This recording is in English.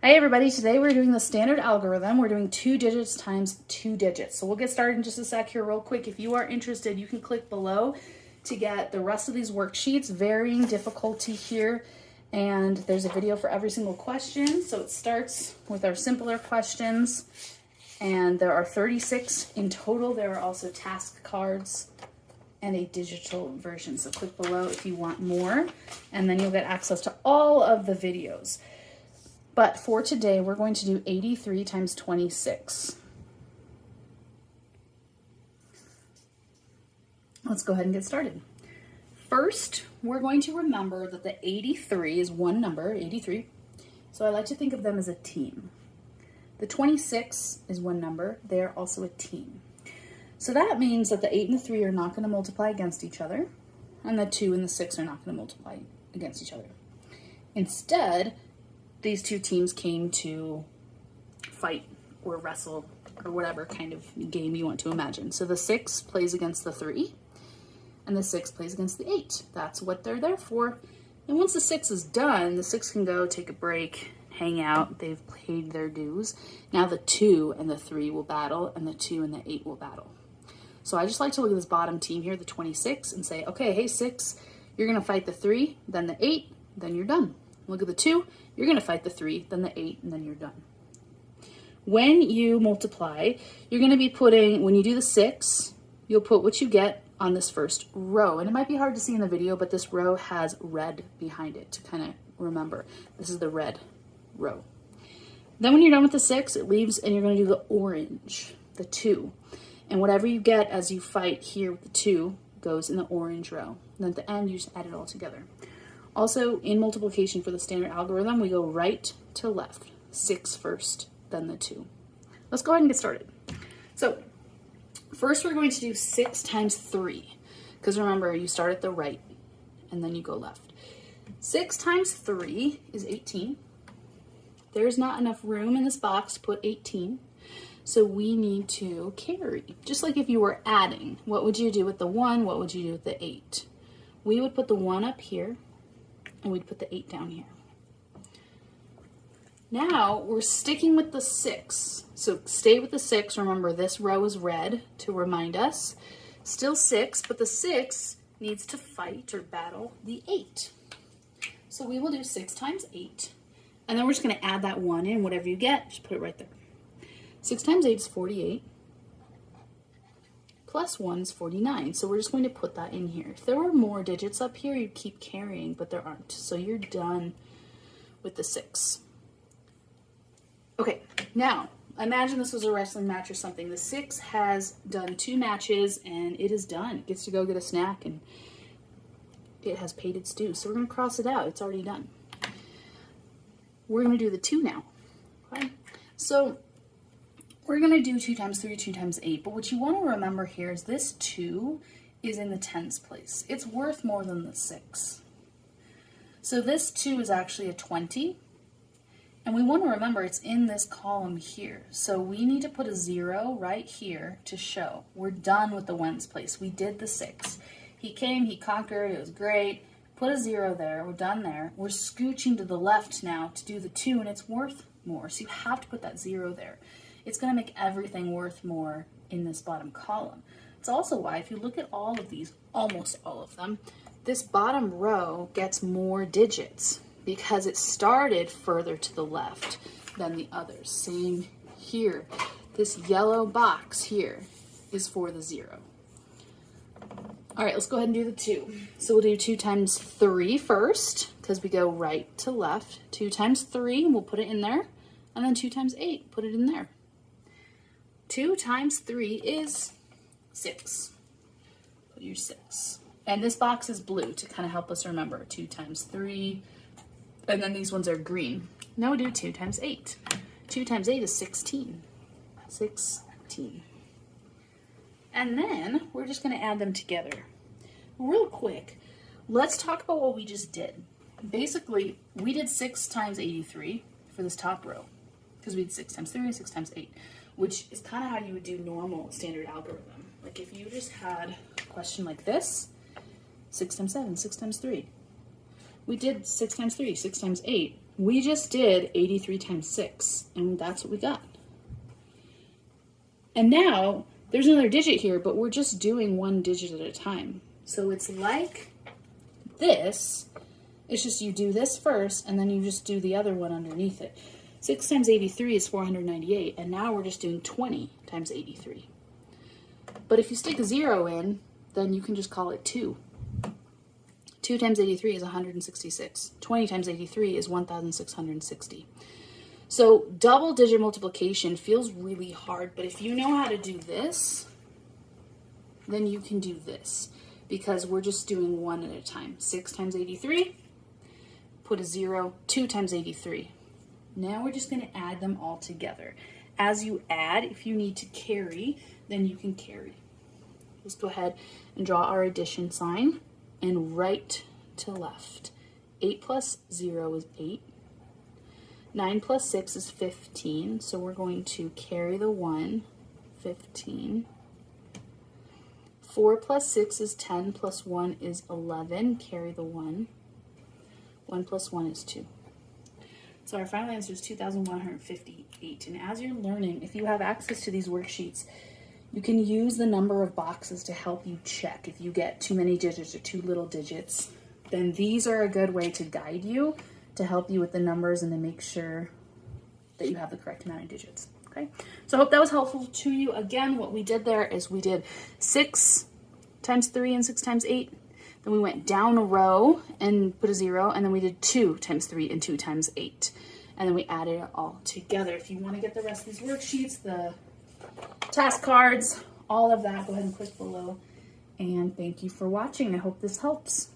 Hi everybody, today we're doing the standard algorithm. We're doing 2 digits times 2 digits. So we'll get started in just a sec here real quick. If you are interested, you can click below to get the rest of these worksheets, varying difficulty here. And there's a video for every single question. So it starts with our simpler questions. And there are 36 in total. There are also task cards and a digital version. So click below if you want more. And then you'll get access to all of the videos. But for today, we're going to do 83 times 26. Let's go ahead and get started. First, we're going to remember that the 83 is one number, 83. So I like to think of them as a team. The 26 is one number. They're also a team. So that means that the 8 and the 3 are not going to multiply against each other, and the 2 and the 6 are not going to multiply against each other. Instead, these two teams came to fight or wrestle or whatever kind of game you want to imagine. So the 6 plays against the 3 and the 6 plays against the 8. That's what they're there for. And once the 6 is done, the 6 can go take a break, hang out. They've paid their dues. Now the 2 and the 3 will battle, and the 2 and the 8 will battle. So I just like to look at this bottom team here, the 26, and say, okay, hey 6, you're going to fight the 3, then the 8, then you're done. Look at the 2, you're going to fight the 3, then the 8, and then you're done. When you multiply, you're going to be putting, when you do the 6, you'll put what you get on this first row. And it might be hard to see in the video, but this row has red behind it to kind of remember. This is the red row. Then when you're done with the 6, it leaves, and you're going to do the orange, the 2. And whatever you get as you fight here with the 2 goes in the orange row. And then at the end, you just add it all together. Also, in multiplication for the standard algorithm, we go right to left. 6 first, then the 2. Let's go ahead and get started. So, first we're going to do 6 times 3. Because remember, you start at the right, and then you go left. 6 times 3 is 18. There's not enough room in this box to put 18. So we need to carry. Just like if you were adding, what would you do with the 1? What would you do with the 8? We would put the 1 up here, and we'd put the 8 down here. Now we're sticking with the 6. So stay with the 6. Remember, this row is red to remind us. Still 6, but the 6 needs to fight or battle the 8. So we will do 6 times 8. And then we're just going to add that 1 in. Whatever you get, just put it right there. 6 times 8 is 48. Plus 1 is 49. So we're just going to put that in here. If there were more digits up here, you'd keep carrying, but there aren't. So you're done with the 6. Okay, now imagine this was a wrestling match or something. The 6 has done 2 matches and it is done. It gets to go get a snack and it has paid its dues. So we're going to cross it out. It's already done. We're going to do the 2 now. Okay? So we're going to do 2 times 3, 2 times 8, but what you want to remember here is this 2 is in the tens place. It's worth more than the 6. So this 2 is actually a 20, and we want to remember it's in this column here. So we need to put a 0 right here to show we're done with the ones place. We did the 6. He came, he conquered, it was great. Put a 0 there, we're done there. We're scooching to the left now to do the 2, and it's worth more. So you have to put that 0 there. It's going to make everything worth more in this bottom column. It's also why if you look at all of these, almost all of them, this bottom row gets more digits because it started further to the left than the others. Same here. This yellow box here is for the 0. All right, let's go ahead and do the 2. So we'll do 2 times 3 first because we go right to left. 2 times 3, we'll put it in there. And then 2 times 8, put it in there. 2 times 3 is 6. Put your 6. And this box is blue to kind of help us remember. 2 times 3. And then these ones are green. Now we do 2 times 8. 2 times 8 is 16. 16. And then we're just going to add them together. Real quick, let's talk about what we just did. Basically, we did 6 times 83 for this top row. Because we did 6 times 3 and 6 times 8. Which is kind of how you would do normal standard algorithm. Like if you just had a question like this, 6 times 7, 6 times 3. We did 6 times 3, 6 times 8. we just did 83 times 6, and that's what we got. And now, there's another digit here, but we're just doing one digit at a time. So it's like this. It's just you do this first, and then you just do the other one underneath it. 6 times 83 is 498, and now we're just doing 20 times 83. But if you stick a 0 in, then you can just call it 2. 2 times 83 is 166. 20 times 83 is 1,660. So double digit multiplication feels really hard, but if you know how to do this, then you can do this, because we're just doing one at a time. 6 times 83, put a 0, 2 times 83. Now we're just going to add them all together. As you add, if you need to carry, then you can carry. Let's go ahead and draw our addition sign, and right to left. 8 plus 0 is 8. 9 plus 6 is 15, so we're going to carry the 1, 15. 4 plus 6 is 10, plus 1 is 11, carry the 1. 1 plus 1 is 2. So our final answer is 2,158. And as you're learning, if you have access to these worksheets, you can use the number of boxes to help you check. If you get too many digits or too little digits, then these are a good way to guide you, to help you with the numbers and to make sure that you have the correct amount of digits. Okay, so I hope that was helpful to you. Again, what we did there is we did 6 times 3 and 6 times 8. Then we went down a row and put a 0, and then we did 2 times 3 and 2 times 8. And then we added it all together. If you want to get the rest of these worksheets, the task cards, all of that, go ahead and click below. And thank you for watching. I hope this helps.